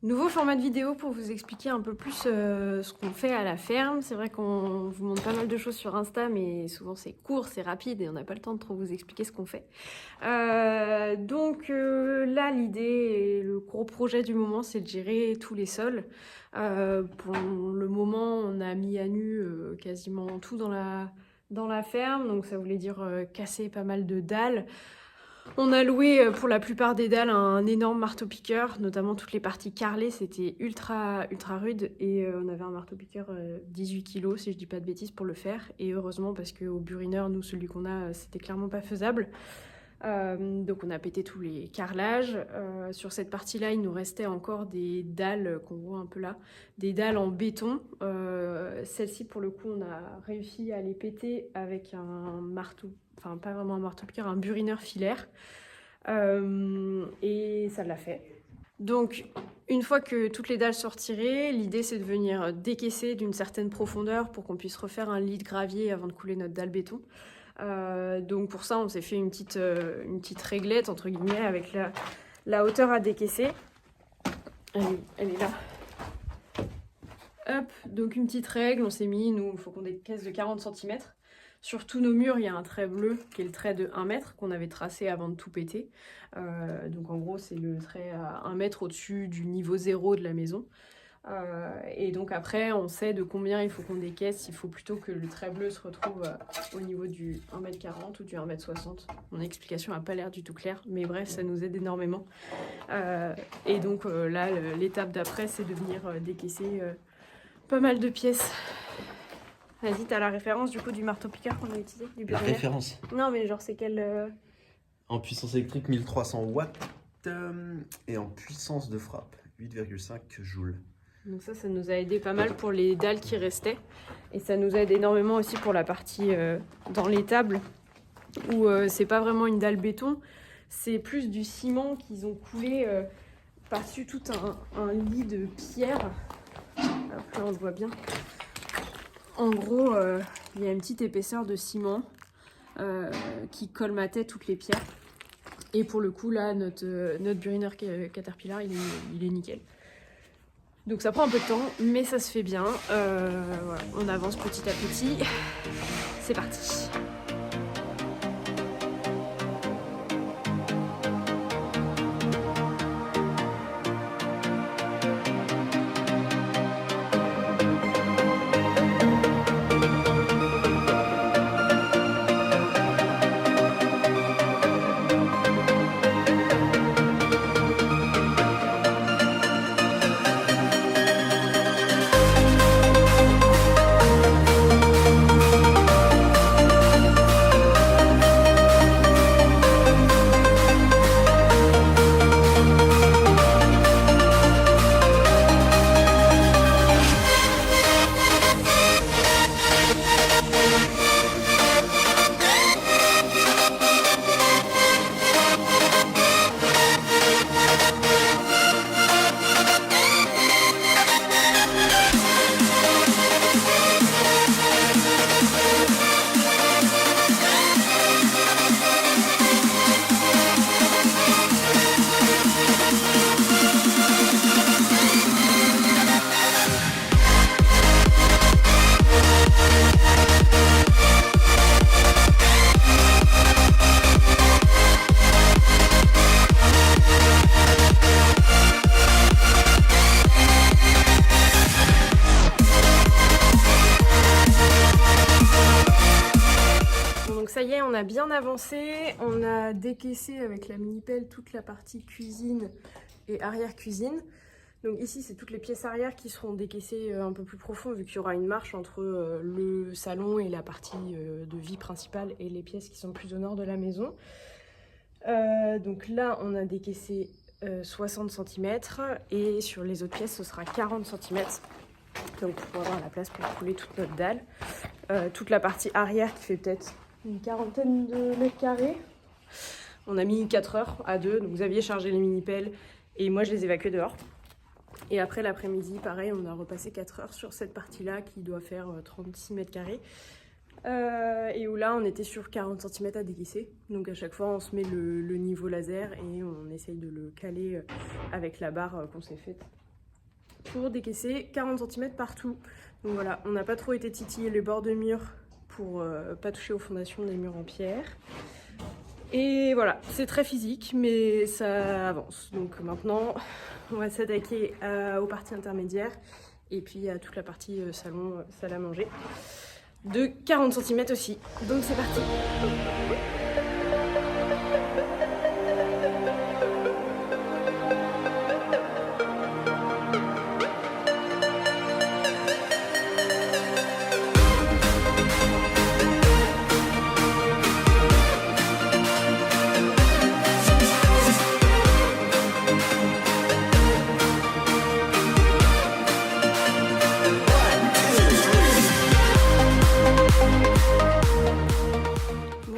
Nouveau format de vidéo pour vous expliquer un peu plus ce qu'on fait à la ferme. C'est vrai qu'on vous montre pas mal de choses sur Insta, mais souvent c'est court, c'est rapide et on n'a pas le temps de trop vous expliquer ce qu'on fait. Là, l'idée et le gros projet du moment, c'est de gérer tous les sols. Pour le moment, on a mis à nu quasiment tout dans la ferme, donc ça voulait dire casser pas mal de dalles. On a loué pour la plupart des dalles un énorme marteau-piqueur, notamment toutes les parties carrelées, c'était ultra rude et on avait un marteau-piqueur 18 kg si je dis pas de bêtises pour le faire, et heureusement parce qu'au burineur, nous celui qu'on a, c'était clairement pas faisable. Donc on a pété tous les carrelages. Sur cette partie-là, il nous restait encore des dalles qu'on voit un peu là, des dalles en béton. Celles-ci, pour le coup, on a réussi à les péter avec un marteau, enfin pas vraiment un marteau-piqueur, un burineur filaire. Et ça l'a fait. Donc, une fois que toutes les dalles sont retirées, l'idée c'est de venir décaisser d'une certaine profondeur pour qu'on puisse refaire un lit de gravier avant de couler notre dalle béton. Donc pour ça, on s'est fait une petite réglette, entre guillemets, avec la hauteur à décaisser. Elle est là. Hop, donc une petite règle, on s'est mis, nous, il faut qu'on décaisse de 40 cm. Sur tous nos murs, il y a un trait bleu qui est le trait de 1 mètre qu'on avait tracé avant de tout péter. Donc en gros, c'est le trait à 1 mètre au-dessus du niveau 0 de la maison. Et donc après, on sait de combien il faut qu'on décaisse. Il faut plutôt que le trait bleu se retrouve au niveau du 1,40 m ou du 1,60 m. Mon explication n'a pas l'air du tout claire, mais bref, ça nous aide énormément. Et donc là, l'étape d'après, c'est de venir décaisser pas mal de pièces. Vas-y, t'as la référence du coup du marteau-piqueur qu'on a utilisé du La référence? Non, mais genre c'est quel... En puissance électrique, 1300 watts et en puissance de frappe, 8,5 joules. Donc ça nous a aidé pas mal pour les dalles qui restaient. Et ça nous aide énormément aussi pour la partie dans l'étable, où c'est pas vraiment une dalle béton, c'est plus du ciment qu'ils ont coulé par-dessus tout un lit de pierre. Alors là on le voit bien. En gros, il y a une petite épaisseur de ciment qui colmatait toutes les pierres. Et pour le coup, là, notre burineur Caterpillar, il est nickel. Donc ça prend un peu de temps, mais ça se fait bien. Voilà, on avance petit à petit. C'est parti. Ça y est, on a bien avancé, on a décaissé avec la mini-pelle toute la partie cuisine et arrière-cuisine. Donc ici, c'est toutes les pièces arrière qui seront décaissées un peu plus profond, vu qu'il y aura une marche entre le salon et la partie de vie principale et les pièces qui sont plus au nord de la maison. Donc là, on a décaissé 60 cm et sur les autres pièces, ce sera 40 cm. Donc pour avoir la place pour couler toute notre dalle. Toute la partie arrière qui fait peut-être une quarantaine de mètres carrés. On a mis 4 heures à deux, donc Xavier chargeait les mini-pelles et moi je les évacuais dehors. Et après l'après-midi, pareil, on a repassé 4 heures sur cette partie-là qui doit faire 36 mètres carrés. Et où là on était sur 40 cm à décaisser. Donc à chaque fois on se met le niveau laser et on essaye de le caler avec la barre qu'on s'est faite pour décaisser 40 cm partout. Donc voilà, on n'a pas trop été titiller les bords de mur pour pas toucher aux fondations des murs en pierre. Et voilà, c'est très physique, mais ça avance. Donc maintenant, on va s'attaquer aux parties intermédiaires et puis à toute la partie salon, salle à manger de 40 cm aussi. Donc c'est parti.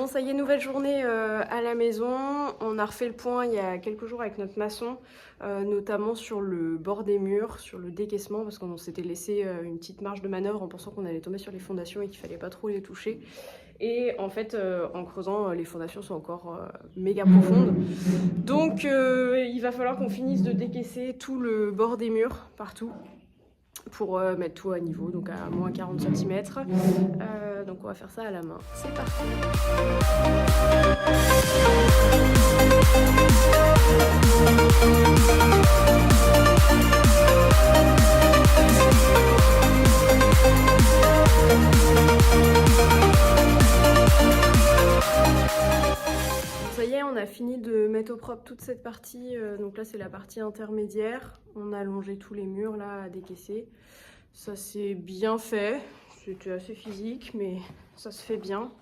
Ça y est, nouvelle journée à la maison. On a refait le point il y a quelques jours avec notre maçon, notamment sur le bord des murs, sur le décaissement, parce qu'on s'était laissé une petite marge de manœuvre en pensant qu'on allait tomber sur les fondations et qu'il fallait pas trop les toucher. Et en fait, en creusant, les fondations sont encore méga profondes. Donc il va falloir qu'on finisse de décaisser tout le bord des murs, partout, pour mettre tout à niveau, donc à moins 40 cm. Donc on va faire ça à la main. C'est parti. Ça y est, on a fini de mettre au propre toute cette partie. Donc là, c'est la partie intermédiaire. On a allongé tous les murs là à décaisser. Ça s'est bien fait. C'était assez physique, mais ça se fait bien.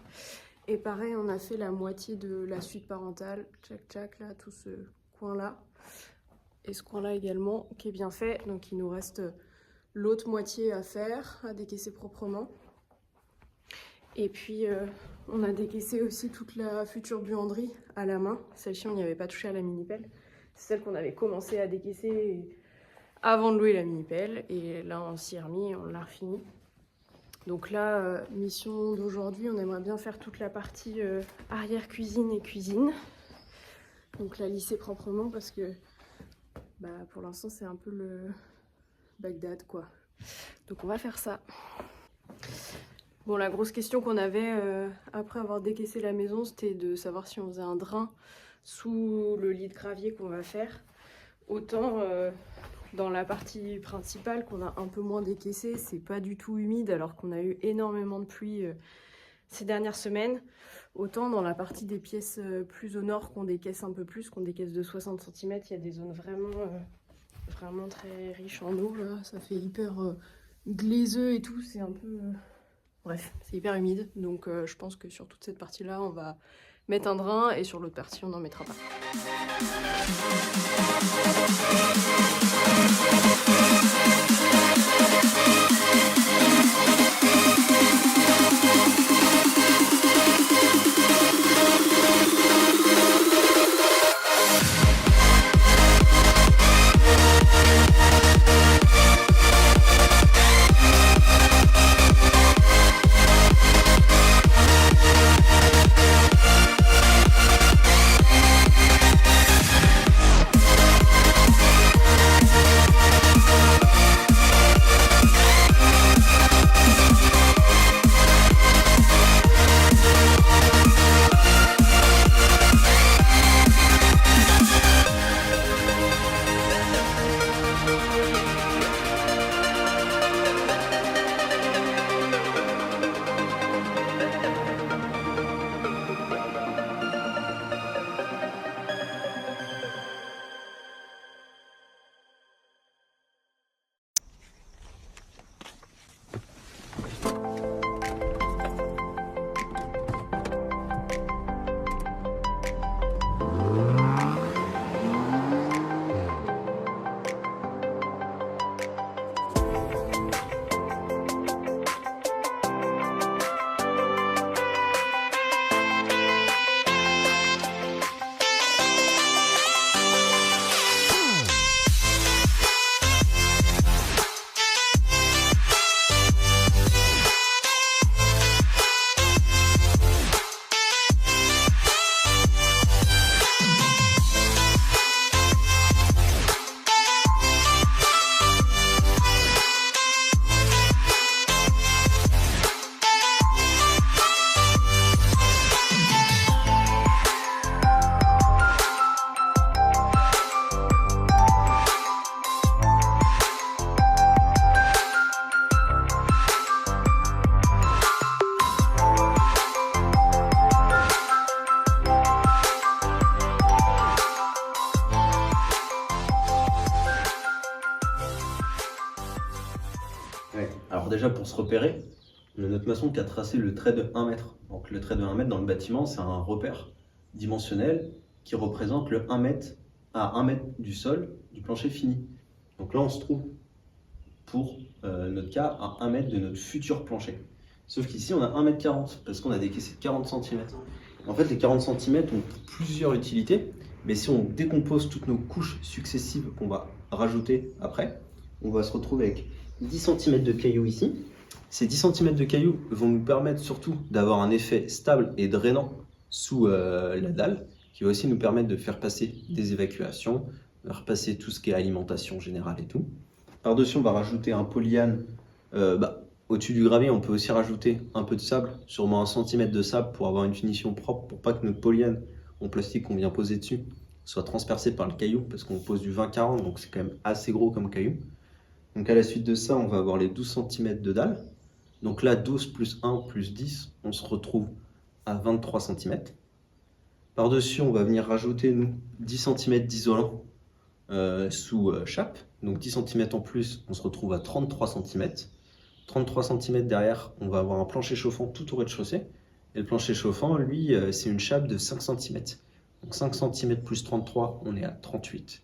Et pareil, on a fait la moitié de la suite parentale. Tchac, tchac, là, tout ce coin-là. Et ce coin-là également, qui est bien fait. Donc il nous reste l'autre moitié à faire, à décaisser proprement. Et puis, on a décaissé aussi toute la future buanderie à la main. Celle-ci, on n'y avait pas touché à la mini-pelle. C'est celle qu'on avait commencé à décaisser avant de louer la mini-pelle. Et là, on s'y est remis, on l'a refini. Donc là, mission d'aujourd'hui, on aimerait bien faire toute la partie arrière-cuisine et cuisine. Donc la lisser proprement parce que pour l'instant, c'est un peu le Bagdad, quoi. Donc on va faire ça. Bon, la grosse question qu'on avait après avoir décaissé la maison, c'était de savoir si on faisait un drain sous le lit de gravier qu'on va faire. Autant dans la partie principale qu'on a un peu moins décaissé, c'est pas du tout humide alors qu'on a eu énormément de pluie ces dernières semaines. Autant dans la partie des pièces plus au nord qu'on décaisse un peu plus, qu'on décaisse de 60 cm, il y a des zones vraiment très riches en eau. Là. Ça fait hyper glaiseux et tout, c'est un peu... Bref, c'est hyper humide, donc je pense que sur toute cette partie-là, on va mettre un drain et sur l'autre partie, on n'en mettra pas. Ouais. Alors déjà pour se repérer, on a notre maçon qui a tracé le trait de 1 mètre. Donc le trait de 1 mètre dans le bâtiment, c'est un repère dimensionnel qui représente le 1 mètre à 1 mètre du sol du plancher fini. Donc là on se trouve pour notre cas à 1 mètre de notre futur plancher. Sauf qu'ici on a 1 mètre 40 parce qu'on a décaissé 40 cm. En fait les 40 cm ont plusieurs utilités, mais si on décompose toutes nos couches successives qu'on va rajouter après, on va se retrouver avec 10 cm de cailloux ici. Ces 10 cm de cailloux vont nous permettre surtout d'avoir un effet stable et drainant sous la dalle, qui va aussi nous permettre de faire passer des évacuations, de repasser tout ce qui est alimentation générale et tout. Par-dessus, on va rajouter un polyane. Au-dessus du gravier, on peut aussi rajouter un peu de sable, sûrement 1 cm de sable pour avoir une finition propre, pour pas que notre polyane en plastique qu'on vient poser dessus soit transpercé par le caillou, parce qu'on pose du 20-40, donc c'est quand même assez gros comme caillou. Donc à la suite de ça, on va avoir les 12 cm de dalle. Donc là, 12 plus 1 plus 10, on se retrouve à 23 cm. Par-dessus, on va venir rajouter, nous, 10 cm d'isolant sous chape. Donc 10 cm en plus, on se retrouve à 33 cm. 33 cm derrière, on va avoir un plancher chauffant tout au rez-de-chaussée. Et le plancher chauffant, lui, c'est une chape de 5 cm. Donc 5 cm plus 33, on est à 38.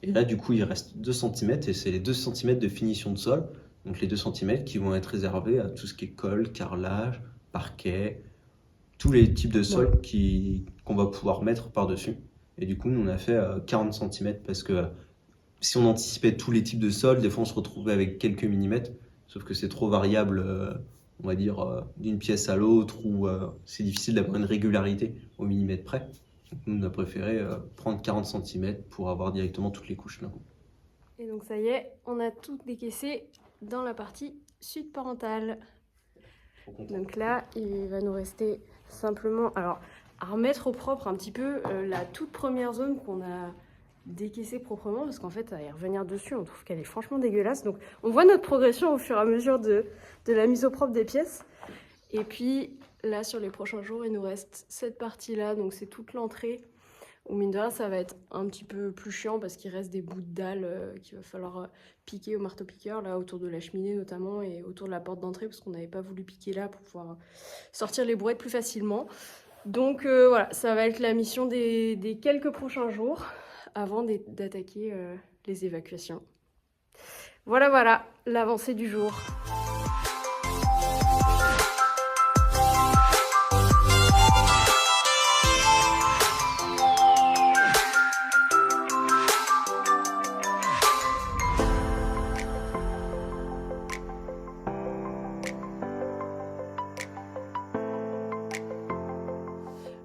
Et là, du coup, il reste 2 cm et c'est les 2 cm de finition de sol. Donc les 2 cm qui vont être réservés à tout ce qui est colle, carrelage, parquet, tous les types de sols qu'on va pouvoir mettre par-dessus. Et du coup, nous, on a fait 40 cm parce que si on anticipait tous les types de sols, des fois, on se retrouvait avec quelques millimètres. Sauf que c'est trop variable, on va dire, d'une pièce à l'autre, ou c'est difficile d'avoir une régularité au millimètre près. Donc nous, on a préféré prendre 40 cm pour avoir directement toutes les couches d'un coup. Et donc ça y est, on a tout décaissé dans la partie sud-parentale. Donc là, il va nous rester simplement à remettre au propre un petit peu la toute première zone qu'on a décaissée proprement, parce qu'en fait, à y revenir dessus, on trouve qu'elle est franchement dégueulasse. Donc on voit notre progression au fur et à mesure de la mise au propre des pièces. Et puis là, sur les prochains jours, il nous reste cette partie-là, donc c'est toute l'entrée. Au mine de rien, ça va être un petit peu plus chiant parce qu'il reste des bouts de dalle qu'il va falloir piquer au marteau-piqueur, là autour de la cheminée notamment et autour de la porte d'entrée parce qu'on n'avait pas voulu piquer là pour pouvoir sortir les brouettes plus facilement. Donc voilà, ça va être la mission des quelques prochains jours avant d'attaquer les évacuations. Voilà, l'avancée du jour.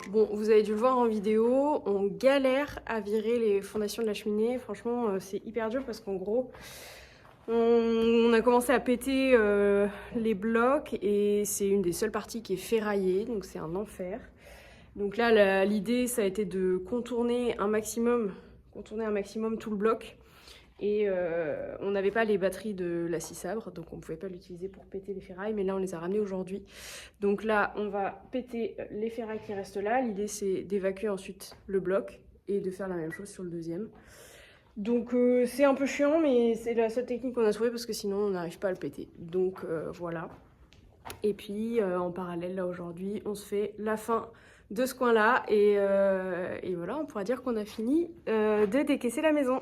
Bon, vous avez dû le voir en vidéo, on galère à virer les fondations de la cheminée. Franchement, c'est hyper dur parce qu'en gros, on a commencé à péter les blocs et c'est une des seules parties qui est ferraillée, donc c'est un enfer. Donc là, l'idée, ça a été de contourner un maximum tout le bloc. Et on n'avait pas les batteries de la scie sabre, donc on ne pouvait pas l'utiliser pour péter les ferrailles, mais là on les a ramenées aujourd'hui. Donc là on va péter les ferrailles qui restent là, l'idée c'est d'évacuer ensuite le bloc et de faire la même chose sur le deuxième. Donc c'est un peu chiant, mais c'est la seule technique qu'on a trouvée parce que sinon on n'arrive pas à le péter. Donc voilà. Et puis en parallèle là aujourd'hui on se fait la fin de ce coin là et voilà, on pourra dire qu'on a fini de décaisser la maison.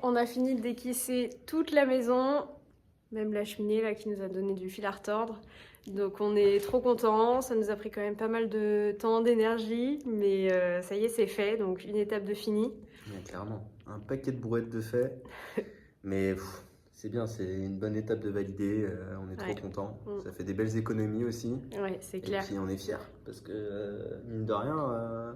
on a fini de décaisser toute la maison, même la cheminée là qui nous a donné du fil à retordre. Donc on est trop contents, ça nous a pris quand même pas mal de temps, d'énergie, mais ça y est, c'est fait, donc une étape de fini. Ouais, clairement, un paquet de brouettes de fait, mais c'est bien, c'est une bonne étape de valider, on est trop contents. Ça fait des belles économies aussi. Ouais, c'est clair. Et puis on est fiers, parce que mine de rien,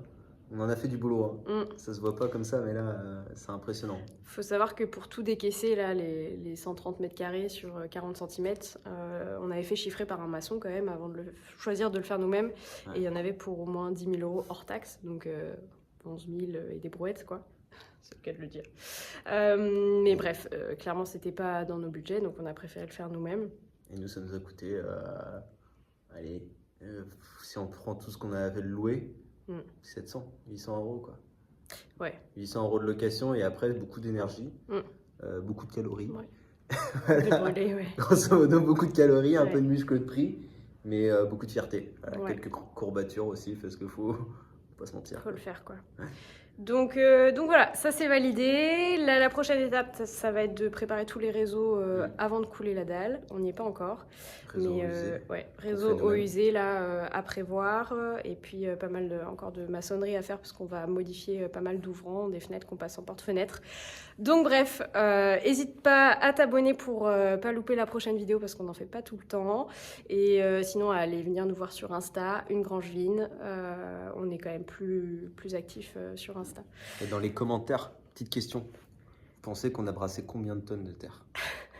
on en a fait du boulot. Ça se voit pas comme ça, mais là, c'est impressionnant. Faut savoir que pour tout décaisser, là, les 130 mètres carrés sur 40 cm, on avait fait chiffrer par un maçon quand même avant de choisir de le faire nous-mêmes. Ouais. Et il y en avait pour au moins 10 000 € hors taxe, donc 11 000 et des brouettes, quoi. C'est le cas de le dire. Mais bref, clairement, c'était pas dans nos budgets, donc on a préféré le faire nous-mêmes. Et nous, ça nous a coûté, si on prend tout ce qu'on avait loué, 700, 800 € quoi. Ouais. 800 € de location et après beaucoup d'énergie, beaucoup de calories. Ouais. Voilà. Brûler, ouais. Grosso modo, beaucoup de calories, un peu de muscle de prix, mais beaucoup de fierté. Voilà, quelques courbatures aussi, parce qu'il faut pas se mentir. Faut le faire quoi. Ouais. Donc voilà, ça c'est validé. La prochaine étape, ça va être de préparer tous les réseaux avant de couler la dalle. On n'y est pas encore. Réseau eau usée là à prévoir. Et puis pas mal encore de maçonnerie à faire parce qu'on va modifier pas mal d'ouvrants, des fenêtres qu'on passe en porte-fenêtre. Donc bref, n'hésite pas à t'abonner pour pas louper la prochaine vidéo parce qu'on n'en fait pas tout le temps. Et sinon, à aller venir nous voir sur Insta, UneGrangeVine. On est quand même plus actifs sur Insta. Et dans les commentaires, petite question. Vous pensez qu'on a brassé combien de tonnes de terre?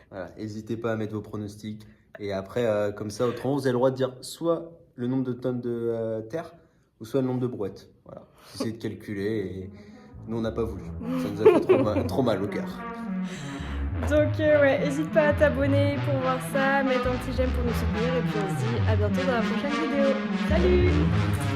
Voilà, n'hésitez pas à mettre vos pronostics. Et après, comme ça, autrement, vous avez le droit de dire soit le nombre de tonnes de terre ou soit le nombre de brouettes. Voilà, essayez de calculer. Et nous, on n'a pas voulu. Ça nous a fait trop mal au cœur. Donc, n'hésite pas à t'abonner pour voir ça, mettre un petit j'aime pour nous soutenir. Et puis, on se dit à bientôt dans la prochaine vidéo. Salut!